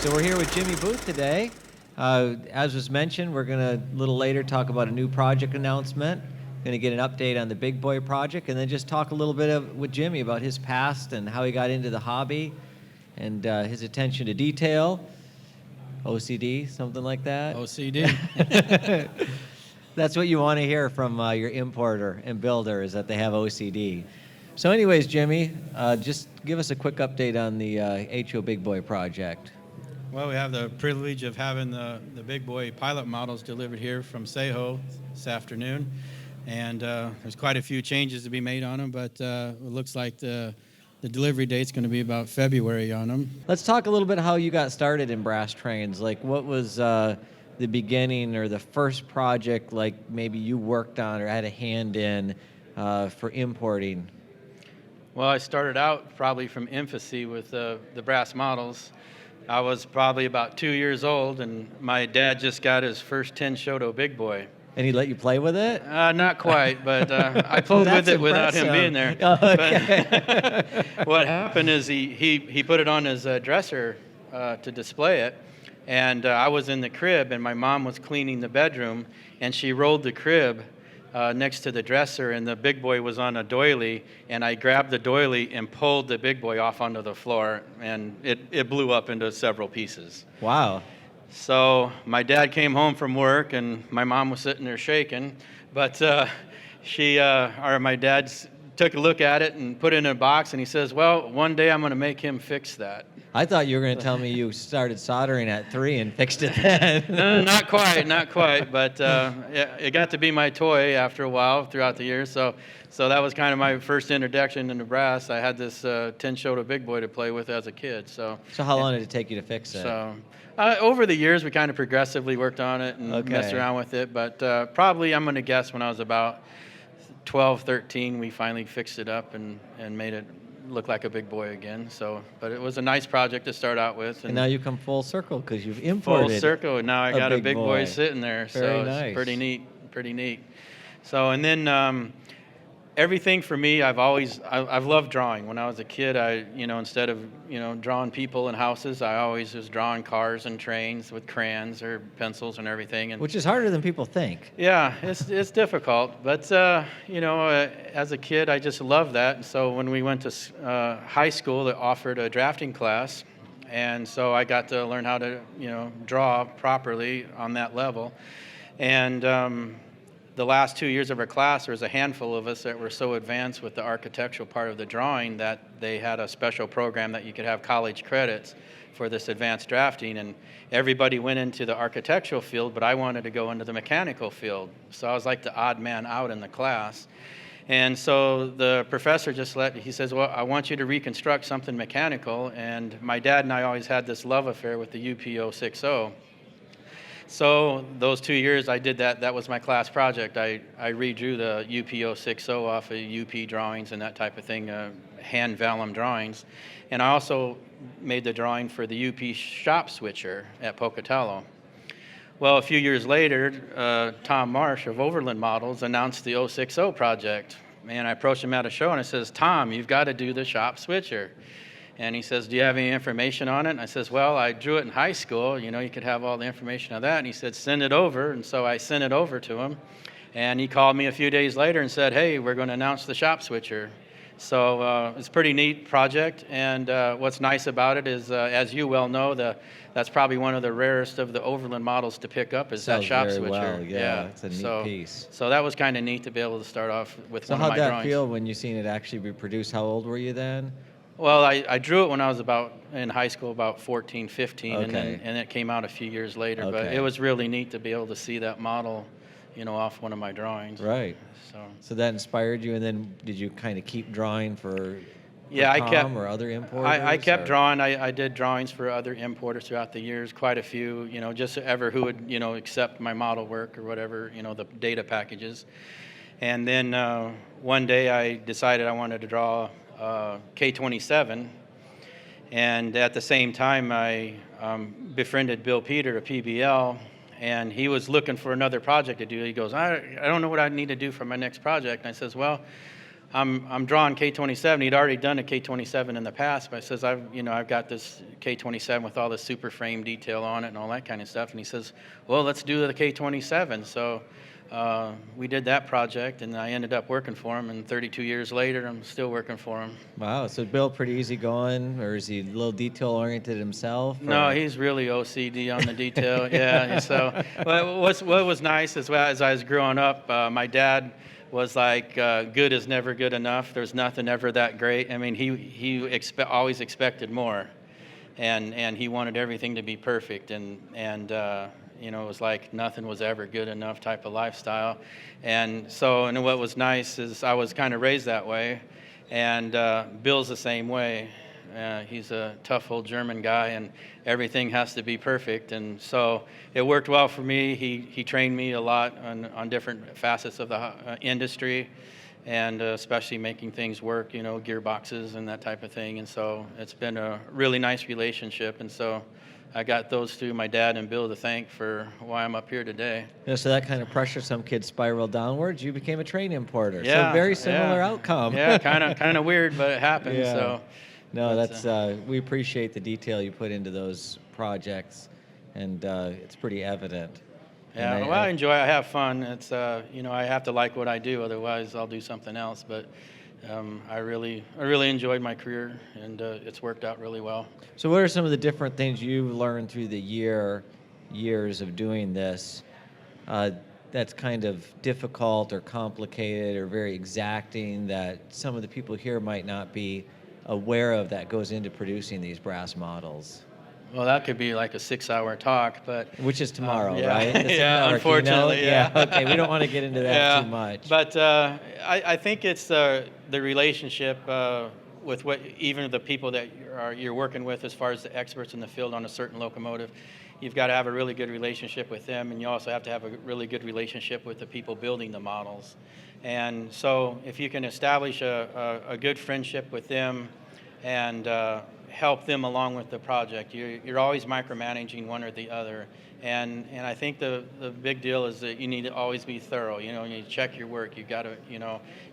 So we're here with Jimmy Booth today. As was mentioned, we're going to, a little later, talk about a new project announcement. Going to get an update on the Big Boy project, and then just talk a little bit with Jimmy about his past and how he got into the hobby and his attention to detail. OCD, something like that? OCD. That's what you want to hear from your importer and builder, is that they have OCD. So anyways, Jimmy, just give us a quick update on the HO Big Boy project. Well, we have the privilege of having the Big Boy pilot models delivered here from Seho this afternoon. And there's quite a few changes to be made on them, but it looks like the delivery date's going to be about February on them. Let's talk a little bit how you got started in brass trains. Like, what was the beginning or the first project, like maybe you worked on or had a hand in for importing? Well, I started out probably from infancy with the brass models. I was probably about 2 years old, and my dad just got his first 10 Shoto Big Boy. And he let you play with it? Not quite, but I played with it without him being there. Oh, okay. But what happened is he put it on his dresser to display it, and I was in the crib, and my mom was cleaning the bedroom, and she rolled the crib next to the dresser, and the Big Boy was on a doily, and I grabbed the doily and pulled the Big Boy off onto the floor, and it blew up into several pieces. Wow. So my dad came home from work, and my mom was sitting there shaking, but my dad took a look at it and put it in a box, and he says, well, one day I'm going to make him fix that. I thought you were going to tell me you started soldering at 3 and fixed it then. No, not quite, but it got to be my toy after a while throughout the years, so that was kind of my first introduction into brass. I had this 10 Shoto Big Boy to play with as a kid. So how long did it take you to fix it? So over the years, we kind of progressively worked on it and messed around with it, but probably, I'm going to guess, when I was about 12, 13, we finally fixed it up and made it look like a Big Boy again. So, but it was a nice project to start out with. And now you come full circle because you've imported full circle, and now I got a Big Boy sitting there. Very so nice. It's pretty neat. So, and then everything for me, I've loved drawing. When I was a kid, instead of drawing people and houses, I always was drawing cars and trains with crayons or pencils and everything. And which is harder than people think. yeah, it's difficult, but as a kid, I just loved that. And so when we went to high school, they offered a drafting class, and so I got to learn how to draw properly on that level. And the last 2 years of our class, there was a handful of us that were so advanced with the architectural part of the drawing that they had a special program that you could have college credits for this advanced drafting, and everybody went into the architectural field, but I wanted to go into the mechanical field. So I was like the odd man out in the class. And so the professor he says, well, I want you to reconstruct something mechanical, and my dad and I always had this love affair with the UP060. So those 2 years I did that. That was my class project. I redrew the UP060 off of UP drawings and that type of thing, hand vellum drawings. And I also made the drawing for the UP shop switcher at Pocatello. Well, a few years later, Tom Marsh of Overland Models announced the 060 project. And I approached him at a show and I says, Tom, you've got to do the shop switcher. And he says, do you have any information on it? And I says, well, I drew it in high school. You could have all the information on that. And he said, send it over. And so I sent it over to him. And he called me a few days later and said, hey, we're going to announce the shop switcher. So it's a pretty neat project. And what's nice about it is, as you well know, that's probably one of the rarest of the Overland models to pick up is that shop switcher. Well. Yeah, it's a neat piece. So that was kind of neat to be able to start off with one of my drawings. So how'd that feel when you seen it actually be produced? How old were you then? Well, I drew it when I was in high school, about 14, 15, okay. and it came out a few years later. Okay. But it was really neat to be able to see that model, off one of my drawings. Right. So that inspired you, and then did you kind of keep drawing for Tom or other importers? I kept drawing. I did drawings for other importers throughout the years, quite a few, just ever who would, accept my model work or whatever, the data packages. And then one day I decided I wanted to draw K27, and at the same time I befriended Bill Peter of PBL, and he was looking for another project to do. He goes, I don't know what I need to do for my next project. And I says, well, I'm drawing K27. He'd already done a K27 in the past, but I says, I've got this K27 with all the super frame detail on it and all that kind of stuff. And he says, well, let's do the K27. So we did that project, and I ended up working for him. And 32 years later, I'm still working for him. Wow. So Bill, pretty easygoing, or is he a little detail oriented himself? No, or- he's really OCD on the detail. Yeah. So what was nice is, as I was growing up, my dad was like, good is never good enough. There's nothing ever that great. I mean, he always expected more, and he wanted everything to be perfect, and it was like nothing was ever good enough type of lifestyle. And so, and what was nice is I was kind of raised that way, and Bill's the same way. He's a tough old German guy, and everything has to be perfect. And so it worked well for me. He trained me a lot on different facets of the industry, and especially making things work, gearboxes and that type of thing. And so it's been a really nice relationship. And so I got those two, my dad and Bill, to thank for why I'm up here today. So that kind of pressure, some kids spiral downwards. You became a train importer. Yeah, So very similar outcome. Yeah, kind of weird, but it happened. Yeah. So. No, But, that's we appreciate the detail you put into those projects, and it's pretty evident. Yeah, And well, I enjoy it. I have fun. It's, I have to like what I do, otherwise I'll do something else. But I really enjoyed my career, and it's worked out really well. So what are some of the different things you've learned through the years of doing this that's kind of difficult or complicated or very exacting that some of the people here might not be aware of that goes into producing these brass models? Well, that could be like a 6-hour talk, but Which is tomorrow, yeah. right? It's Yeah, tomorrow, unfortunately, yeah. Okay, we don't want to get into that too much. But I think it's the relationship with even the people that you're working with, as far as the experts in the field on a certain locomotive. You've got to have a really good relationship with them, and you also have to have a really good relationship with the people building the models. And so if you can establish a good friendship with them and help them along with the project, you're always micromanaging one or the other. And I think the big deal is that you need to always be thorough. You need to check your work. You got to,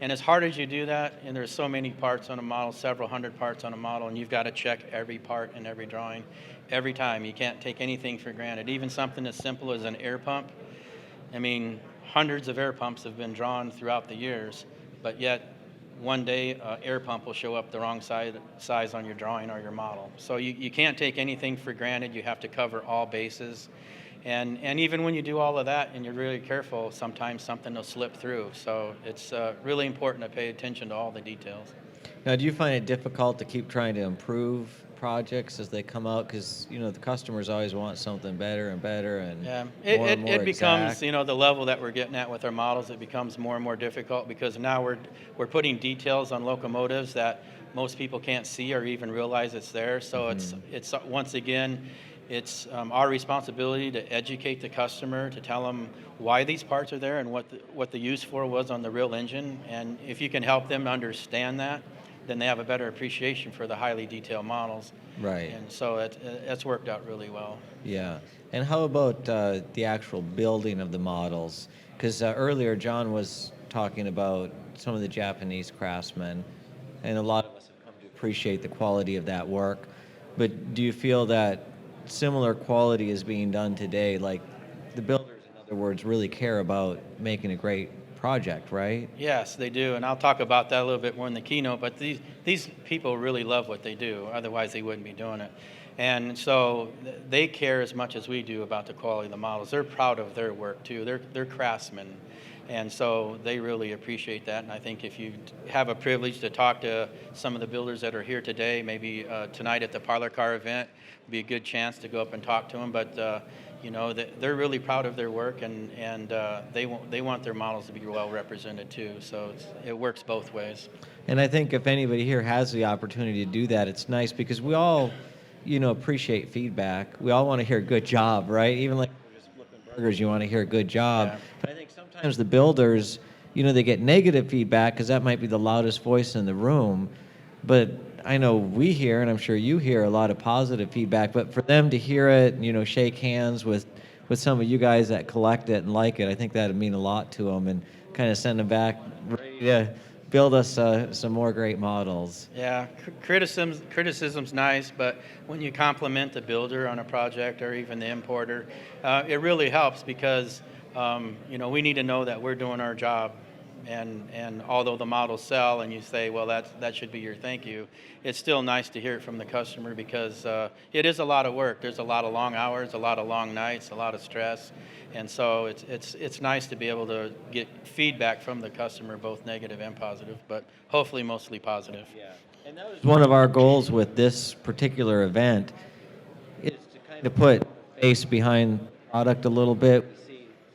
and as hard as you do that, and there's so many parts on a model, several hundred parts on a model, and you've got to check every part in every drawing every time. You can't take anything for granted. Even something as simple as an air pump. I mean, hundreds of air pumps have been drawn throughout the years, but yet one day an air pump will show up the wrong size on your drawing or your model. So you can't take anything for granted. You have to cover all bases. And even when you do all of that and you're really careful, sometimes something will slip through. So it's really important to pay attention to all the details. Now, do you find it difficult to keep trying to improve projects as they come out? Because, the customers always want something better and better and more and more it becomes, exact. the level that we're getting at with our models, it becomes more and more difficult because now we're putting details on locomotives that most people can't see or even realize it's there. So it's once again, it's our responsibility to educate the customer, to tell them why these parts are there and what the use for was on the real engine. And if you can help them understand that, then they have a better appreciation for the highly detailed models. Right. And so it's worked out really well. Yeah. And how about the actual building of the models? Because earlier John was talking about some of the Japanese craftsmen, and a lot of us have come to appreciate the quality of that work. But do you feel that similar quality is being done today? Like the builders, in other words, really care about making a great project, right? Yes, they do, and I'll talk about that a little bit more in the keynote, but these people really love what they do, otherwise they wouldn't be doing it. And so they care as much as we do about the quality of the models. They're proud of their work too. They're craftsmen, and so they really appreciate that. And I think if you have a privilege to talk to some of the builders that are here today, maybe tonight at the Parlor Car event, would be a good chance to go up and talk to them. But they're really proud of their work, and they want their models to be well represented too. So it works both ways. And I think if anybody here has the opportunity to do that, it's nice because we all, appreciate feedback. We all want to hear good job, right? Even like we're just flipping burgers, you want to hear good job. Yeah. But I think sometimes the builders, they get negative feedback because that might be the loudest voice in the room. But I know we hear, and I'm sure you hear, a lot of positive feedback, but for them to hear it, shake hands with some of you guys that collect it and like it, I think that would mean a lot to them and kind of send them back build us some more great models. Yeah, criticism's nice, but when you compliment the builder on a project or even the importer, it really helps because we need to know that we're doing our job. And although the models sell, and you say, well, that should be your thank you, it's still nice to hear it from the customer because it is a lot of work. There's a lot of long hours, a lot of long nights, a lot of stress, and so it's nice to be able to get feedback from the customer, both negative and positive, but hopefully mostly positive. Yeah. And that was one of our goals with this particular event is to kind of put face behind the product a little bit.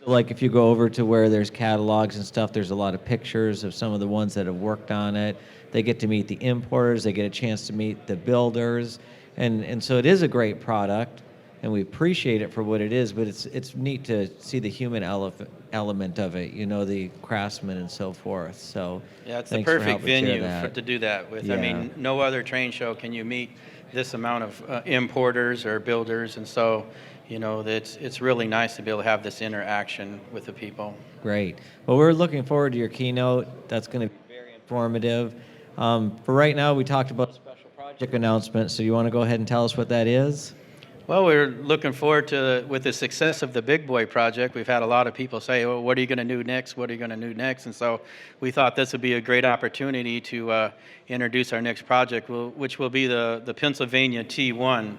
So like if you go over to where there's catalogs and stuff, there's a lot of pictures of some of the ones that have worked on it. They get to meet the importers, they get a chance to meet the builders, and so it is a great product, and we appreciate it for what it is, but it's neat to see the human element of it, the craftsman and so forth. So Yeah, it's the thanks for perfect helping share venue that. to do that with. I Yeah. mean, no other train show can you meet this amount of importers or builders, and so it's really nice to be able to have this interaction with the people. Great. Well, we're looking forward to your keynote. That's going to be very informative. For right now, we talked about a special project announcement, so you want to go ahead and tell us what that is? Well, we're looking forward to, with the success of the Big Boy project, we've had a lot of people say, well, what are you going to do next? What are you going to do next? And so we thought this would be a great opportunity to introduce our next project, which will be the Pennsylvania T1.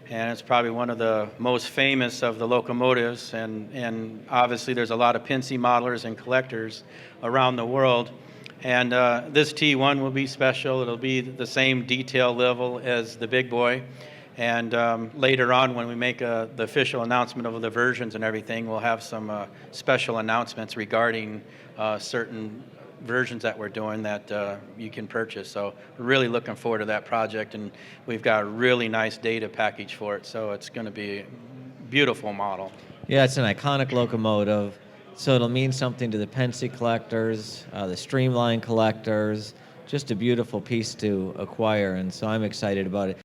And it's probably one of the most famous of the locomotives. And obviously there's a lot of Pennsy modelers and collectors around the world. And this T1 will be special. It'll be the same detail level as the Big Boy. And later on, when we make the official announcement of the versions and everything, we'll have some special announcements regarding certain versions that we're doing that you can purchase. So we're really looking forward to that project, and we've got a really nice data package for it. So it's going to be a beautiful model. Yeah, it's an iconic locomotive, so it'll mean something to the Pensy collectors, the Streamline collectors. Just a beautiful piece to acquire, and so I'm excited about it.